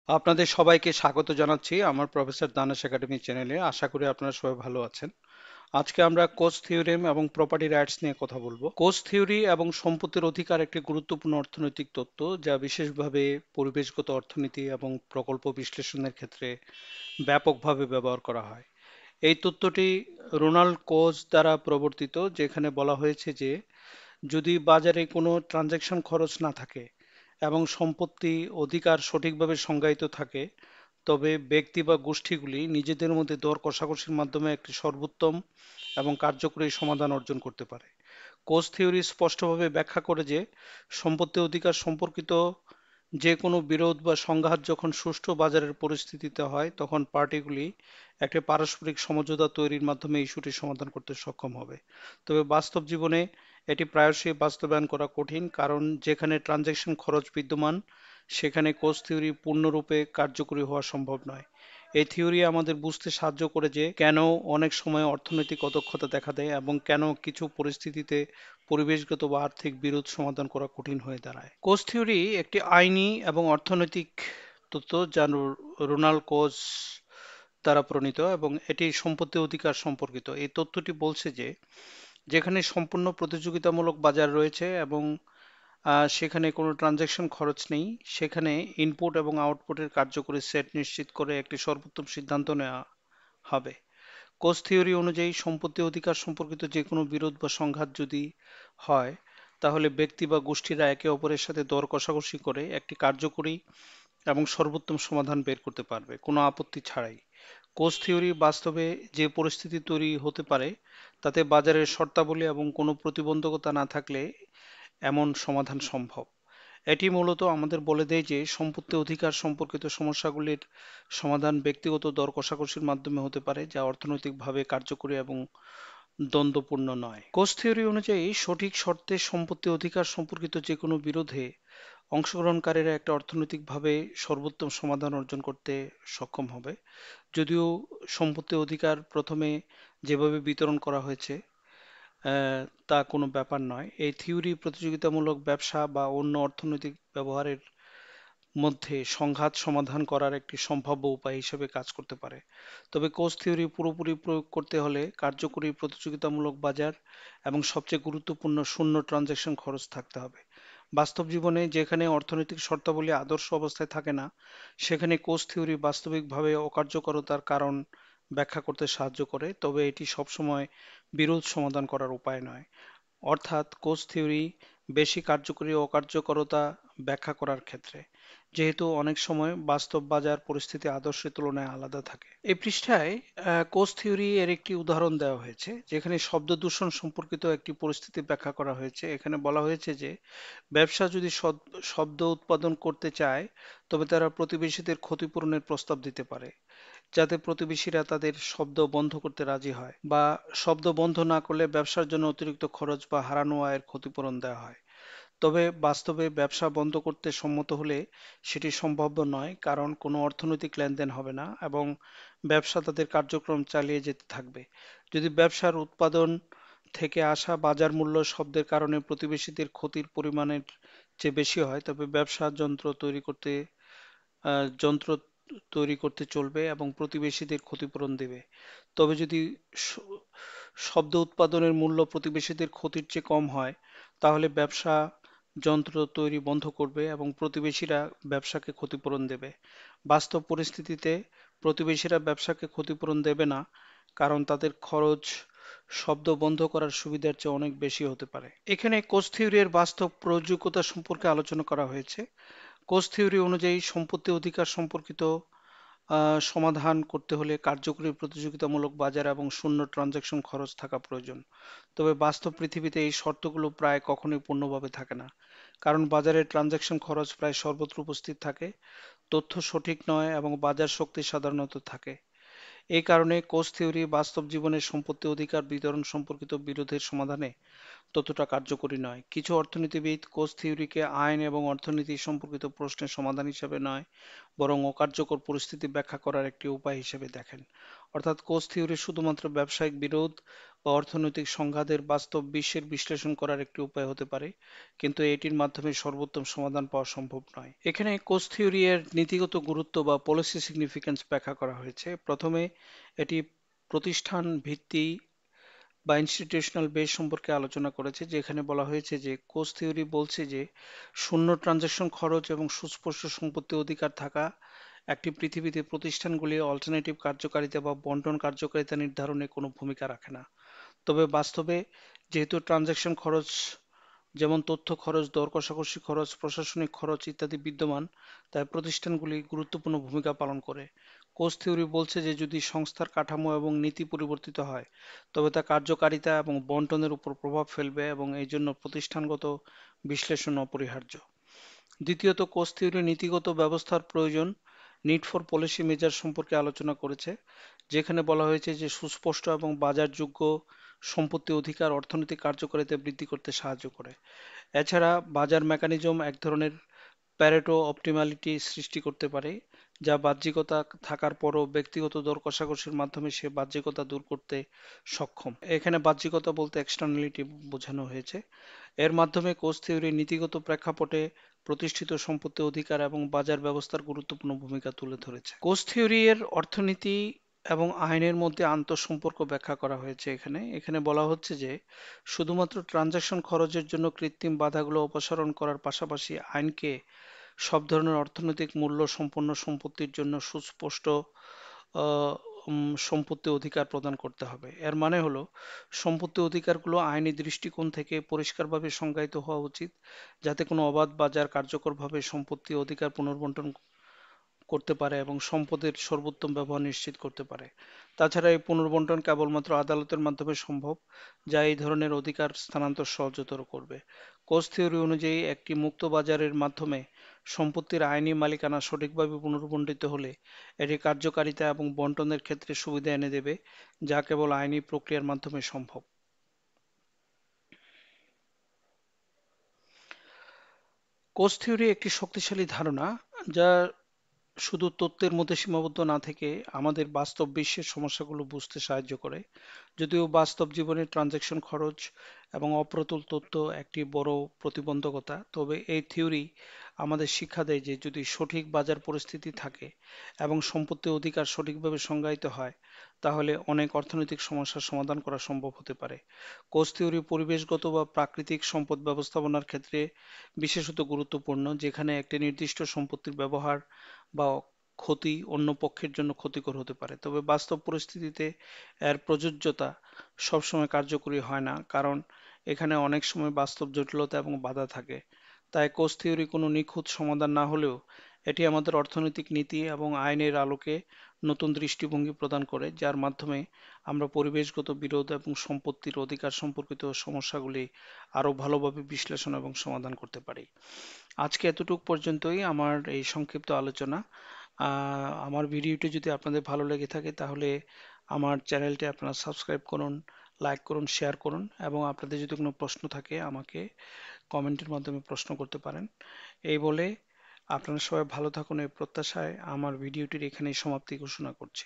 আপনাদের সবাইকে স্বাগত জানাচ্ছি আমার প্রফেসর দানেশ একাডেমি চ্যানেলে। আশা করি আপনারা সবাই ভালো আছেন। আজকে আমরা কোচ থিওরেম এবং প্রপার্টি রাইটস নিয়ে কথা বলবো। কোচ থিওরি এবং সম্পত্তির অধিকার একটি গুরুত্বপূর্ণ অর্থনৈতিক তত্ত্ব যা বিশেষভাবে পরিবেশগত অর্থনীতি এবং প্রকল্প বিশ্লেষণের ক্ষেত্রে ব্যাপকভাবে ব্যবহার করা হয়। এই তত্ত্বটি রোনাল্ড কোচ দ্বারা প্রবর্তিত, যেখানে বলা হয়েছে যে যদি বাজারে কোনো ট্রানজাকশন খরচ না থাকে এবং সম্পত্তি অধিকার সঠিকভাবে সংজ্ঞায়িত থাকে, তবে ব্যক্তি বা গোষ্ঠীগুলি নিজেদের মধ্যে দর কষাকষির মাধ্যমে একটি সর্বোত্তম এবং কার্যকরী সমাধান অর্জন করতে পারে। কোচ থিওরি স্পষ্টভাবে ব্যাখ্যা করে যে সম্পত্তি অধিকার সম্পর্কিত যে কোনো বিরোধ বা সংঘাত যখন সুষ্ঠু বাজারের পরিস্থিতিতে হয়, তখন পার্টিগুলি একটি পারস্পরিক সমঝোতা তৈরির মাধ্যমে ইস্যুটি সমাধান করতে সক্ষম হবে। তবে বাস্তব জীবনে এটি প্রায়শই বাস্তবায়ন করা কঠিন, কারণ যেখানে ট্রানজ্যাকশন খরচ বিদ্যমান সেখানে কোচ থিওরি পূর্ণরূপে কার্যকরী হওয়া সম্ভব নয়। এই থিওরি আমাদের বুঝতে সাহায্য করে যে কেন অনেক সময় অর্থনৈতিক অদক্ষতা দেখা দেয় এবং কেন কিছু পরিস্থিতিতে পরিবেশগত বা আর্থিক বিরোধ সমাধান করা কঠিন হয়ে দাঁড়ায়। কোচ থিওরি একটি আইনি এবং অর্থনৈতিক তত্ত্ব যা রোনাল্ড কোচ দ্বারা প্রণীত এবং এটি সম্পত্তি অধিকার সম্পর্কিত। এই তত্ত্বটি বলছে যে যেখানে সম্পূর্ণ প্রতিযোগিতামূলক বাজার রয়েছে এবং সেখানে কোনো ট্রানজাকশন খরচ নেই, সেখানে ইনপুট এবং আউটপুটের কার্যকরী সেট নিশ্চিত করে একটি সর্বোত্তম সিদ্ধান্ত নেওয়া হবে। কোচ থিওরি অনুযায়ী সম্পত্তি অধিকার সম্পর্কিত যে কোনো বিরোধ বা সংঘাত যদি হয়, তাহলে ব্যক্তি বা গোষ্ঠীরা একে অপরের সাথে দর কষাকষি করে একটি কার্যকরী এবং সর্বোত্তম সমাধান বের করতে পারবে কোনো আপত্তি ছাড়াই। কোচ থিওরি বাস্তবে যে পরিস্থিতি তৈরি হতে পারে তাতে বাজারের শর্তাবলী এবং কোনো প্রতিবন্ধকতা না থাকলে এমন সমাধান সম্ভব। এটি মূলত আমাদের বলে দেয় যে সম্পত্তি অধিকার সম্পর্কিত সমস্যাগুলির সমাধান ব্যক্তিগত দর কষাকষির মাধ্যমে হতে পারে, যা অর্থনৈতিকভাবে কার্যকরী এবং দ্বন্দ্বপূর্ণ নয়। কোচ থিওরি অনুযায়ী সঠিক শর্তে সম্পত্তি অধিকার সম্পর্কিত যে কোনো বিরোধে অংশগ্রহণকারীরা একটা অর্থনৈতিকভাবে সর্বোত্তম সমাধান অর্জন করতে সক্ষম হবে। যদিও সম্পত্তি অধিকার প্রথমে যেভাবে বিতরণ করা হয়েছে তা কোনো ব্যাপার নয়। এই থিওরি প্রতিযোগিতামূলক ব্যবসা বা অন্য অর্থনৈতিক ব্যবহারের মধ্যে সংঘাত সমাধান করার একটি সম্ভাব্য উপায় হিসেবে কাজ করতে পারে। তবে কোচ থিওরি পুরোপুরি প্রয়োগ করতে হলে কার্যকরী প্রতিযোগিতামূলক বাজার এবং সবচেয়ে গুরুত্বপূর্ণ শূন্য ট্রানজাকশন খরচ থাকতে হবে। বাস্তব জীবনে যেখানে অর্থনৈতিক শর্তাবলী আদর্শ অবস্থায় থাকে না, সেখানে কোচ থিওরি বাস্তবিকভাবে অকার্যকরতার কারণ ব্যাখ্যা করতে সাহায্য করে, তবে এটি সবসময় বিরোধ সমাধান করার উপায় নয়। অর্থাৎ কোচ থিওরি বেশি কার্যকরী অকার্যকরতা ব্যাখ্যা করার ক্ষেত্রে, যেহেতু অনেক সময় বাস্তব বাজার পরিস্থিতি আদর্শের তুলনায় আলাদা থাকে। এই পৃষ্ঠায় কোচ থিওরি এর একটি উদাহরণ দেওয়া হয়েছে, যেখানে শব্দ দূষণ সম্পর্কিত একটি পরিস্থিতি ব্যাখ্যা করা হয়েছে। এখানে বলা হয়েছে যে ব্যবসা যদি শব্দ উৎপাদন করতে চায়, তবে তারা প্রতিবেশীদের ক্ষতিপূরণের প্রস্তাব দিতে পারে, যাতে প্রতিবেশীরা তাদের শব্দ বন্ধ করতে রাজি হয়, বা শব্দ বন্ধ না করলে ব্যবসার জন্য অতিরিক্ত খরচ বা হারানো আয়ের ক্ষতিপূরণ দেওয়া হয়। তবে বাস্তবে ব্যবসা বন্ধ করতে সম্মত হলে সেটি সম্ভাব্য নয়, কারণ কোনো অর্থনৈতিক লেনদেন হবে না এবং ব্যবসা তাদের কার্যক্রম চালিয়ে যেতে থাকবে। যদি ব্যবসার উৎপাদন থেকে আসা বাজার মূল্য শব্দের কারণে প্রতিবেশীদের ক্ষতির পরিমাণের চেয়ে বেশি হয়, তবে ব্যবসা যন্ত্র তৈরি করতে চলবে এবং প্রতিবেশীদের ক্ষতিপূরণ দেবে। তবে যদি শ- শব্দ উৎপাদনের মূল্য প্রতিবেশীদের ক্ষতির চেয়ে কম হয়, তাহলে ব্যবসা যন্ত্র তৈরি বন্ধ করবে এবং প্রতিবেশীরা ব্যবসাকে ক্ষতিপূরণ দেবে। বাস্তব পরিস্থিতিতে প্রতিবেশীরা ব্যবসাকে ক্ষতিপূরণ দেবে না, কারণ তাদের খরচ শব্দ বন্ধ করার সুবিধার চেয়ে অনেক বেশি হতে পারে। এখানে কোচ থিওরির বাস্তব প্রয়োজনীয়তা সম্পর্কে আলোচনা করা হয়েছে। কোচ থিওরি অনুযায়ী সম্পত্তি অধিকার সম্পর্কিত সমাধান করতে হলে কার্যকরী প্রতিযোগিতামূলক বাজার এবং শূন্য ট্রানজাকশন খরচ থাকা প্রয়োজন। তবে বাস্তব পৃথিবীতে এই শর্তগুলো প্রায় কখনোই পূর্ণভাবে থাকে না, কারণ বাজারে ট্রানজাকশন খরচ প্রায় সর্বত্র উপস্থিত থাকে, তথ্য সঠিক নয় এবং বাজার শক্তি সাধারণত থাকে। এই কারণে কোচ থিওরি বাস্তব জীবনে সম্পত্তি অধিকার বিতরণ সম্পর্কিত বিরোধের সমাধানে ততটা কার্যকরী নয়। কিছু অর্থনীতিবিদ কোচ থিওরিকে আইন এবং অর্থনীতি সম্পর্কিত প্রশ্নের সমাধান হিসেবে নয়, বরং অকার্যকর পরিস্থিতি ব্যাখ্যা করার একটি উপায় হিসেবে দেখেন। অর্থাৎ কোচ থিওরি শুধুমাত্র ব্যবসায়িক বিরোধ বা অর্থনৈতিক সংঘাতের বাস্তব বিশ্বের বিশ্লেষণ করার একটি উপায় হতে পারে, কিন্তু এটির মাধ্যমে সর্বোত্তম সমাধান পাওয়া সম্ভব নয়। এখানে কোচ থিওরি এর নীতিগত গুরুত্ব বা পলিসি সিগনিফিক্যান্স ব্যাখ্যা করা হয়েছে। প্রথমে এটি প্রতিষ্ঠান ভিত্তি বা ইনস্টিটিউশনাল বেস সম্পর্কে আলোচনা করেছে, যেখানে বলা হয়েছে যে কোচ থিওরি বলছে যে শূন্য ট্রানজাকশন খরচ এবং সুস্পষ্ট সম্পত্তি অধিকার থাকা একটি পৃথিবীতে প্রতিষ্ঠানগুলি অল্টারনেটিভ কার্যকারিতা বা বন্টন কার্যকারিতা নির্ধারণে কোনো ভূমিকা রাখে না। তবে বাস্তবে যেহেতু ট্রানজাকশন খরচ যেমন তথ্য খরচ, দর কষাকষি খরচ, প্রশাসনিক খরচ ইত্যাদি বিদ্যমান, তাই প্রতিষ্ঠানগুলি গুরুত্বপূর্ণ ভূমিকা পালন করে। কোচ থিওরি বলছে যে যদি সংস্থার কাঠামো এবং নীতি পরিবর্তিত হয়, তবে তা কার্যকারিতা এবং বন্টনের উপর প্রভাব ফেলবে এবং এই জন্য প্রতিষ্ঠানগত বিশ্লেষণ অপরিহার্য। দ্বিতীয়ত, কোচ থিওরি নীতিগত ব্যবস্থার প্রয়োজন, নিড ফর পলিসি মেজার সম্পর্কে আলোচনা করেছে, যেখানে বলা হয়েছে যে সুস্পষ্ট এবং বাজারযোগ্য সম্পত্তি অধিকার অর্থনৈতিক কার্যকারিতা বৃদ্ধি করতে সাহায্য করে। এছাড়া বাজার মেকানিজম এক ধরনের প্যারেটো অপটিমালিটি সৃষ্টি করতে পারে, যা বাহ্যিকতা থাকার পরও ব্যক্তিগত দর কষাকষির মাধ্যমে সে বাহ্যিকতা দূর করতে সক্ষম। এখানে বাহ্যিকতা বলতে এক্সটার্নালিটি বোঝানো হয়েছে। এর মাধ্যমে কোচ থিওরির নীতিগত প্রেক্ষাপটে প্রতিষ্ঠিত সম্পত্তি অধিকার এবং বাজার ব্যবস্থার গুরুত্বপূর্ণ ভূমিকা তুলে ধরেছে। কোচ থিওরি এর অর্থনীতি এবং আইনের মধ্যে আন্তঃসম্পর্ক ব্যাখ্যা করা হয়েছে। এখানে এখানে বলা হচ্ছে যে শুধুমাত্র ট্রানজাকশন খরচের জন্য কৃত্রিম বাধাগুলো অপসারণ করার পাশাপাশি আইনকে সব ধরনের অর্থনৈতিক মূল্য সম্পন্ন সম্পত্তির জন্য সুস্পষ্ট আহ, সম্পত্তি অধিকার প্রদান করতে হবে। এর মানে হলো সম্পত্তি অধিকারগুলো আইনি দৃষ্টিকোণ থেকে পরিষ্কারভাবে সংজ্ঞায়িত হওয়া উচিত, যাতে কোনো অবাধ বাজার কার্যকরভাবে সম্পত্তি অধিকার পুনর্বণ্টন করতে পারে এবং সম্পদের সর্বোত্তম ব্যবহার নিশ্চিত করতে পারে। তাছাড়া এই পুনর্বণ্টন কেবলমাত্র আদালতের মাধ্যমে সম্ভব, যা এই ধরনের অধিকার স্থানান্তর সহজতর করবে। কোচ থিওরি অনুযায়ী একটি মুক্ত বাজারের মাধ্যমে সম্পত্তির আইনি মালিকানা সঠিকভাবে পুনর্বণ্টিত হলে এটি কার্যকারিতা এবং বন্টনের ক্ষেত্রে সুবিধা এনে দেবে, যা কেবল আইনি প্রক্রিয়ার মাধ্যমে সম্ভব। কোচ থিওরি একটি শক্তিশালী ধারণা, যা শুধু তত্ত্বের মধ্যে সীমাবদ্ধ না থেকে আমাদের বাস্তব বিশ্বের সমস্যাগুলো বুঝতে সাহায্য করে। যদিও বাস্তব জীবনে ট্রানজাকশন খরচ এবং অপ্রতুল তথ্য একটি বড় প্রতিবন্ধকতা, তবে এই থিওরি আমাদের শিক্ষা দেয় যে যদি সঠিক বাজার পরিস্থিতি থাকে এবং সম্পত্তি অধিকার সঠিকভাবে সংজ্ঞায়িত হয়, তাহলে অনেক অর্থনৈতিক সমস্যার সমাধান করা সম্ভব হতে পারে। কোচ থিওরি পরিবেশগত বা প্রাকৃতিক সম্পদ ব্যবস্থাপনার ক্ষেত্রে বিশেষত গুরুত্বপূর্ণ, যেখানে একটি নির্দিষ্ট সম্পত্তির ব্যবহার বা ক্ষতি অন্য পক্ষের জন্য ক্ষতিকর হতে পারে। তবে বাস্তব পরিস্থিতিতে এর প্রযোজ্যতা সবসময় কার্যকরী হয় না, কারণ এখানে অনেক সময় বাস্তব জটিলতা এবং বাধা থাকে। তাই কোচ থিওরি কোনো নিখুঁত সমাধান না হলেও এটি আমাদের অর্থনৈতিক নীতি এবং আইনের আলোকে নতুন দৃষ্টিভঙ্গি প্রদান করে, যার মাধ্যমে আমরা পরিবেশগত বিরোধ এবং সম্পত্তির অধিকার সম্পর্কিত সমস্যাগুলি আরো ভালোভাবে বিশ্লেষণ এবং সমাধান করতে পারি। আজকে এতটুকু পর্যন্তই আমার এই সংক্ষিপ্ত আলোচনা। আমার ভিডিওটি যদি আপনাদের ভালো লেগে থাকে, তাহলে আমার চ্যানেলটি আপনারা সাবস্ক্রাইব করুন, লাইক করুন, শেয়ার করুন এবং আপনাদের যদি কোনো প্রশ্ন থাকে আমাকে কমেন্টের মাধ্যমে প্রশ্ন করতে পারেন। এই বলে আপনারা সবাই ভালো থাকুন এই প্রত্যাশায় আমার ভিডিওটির এখানেই সমাপ্তি ঘোষণা করছি।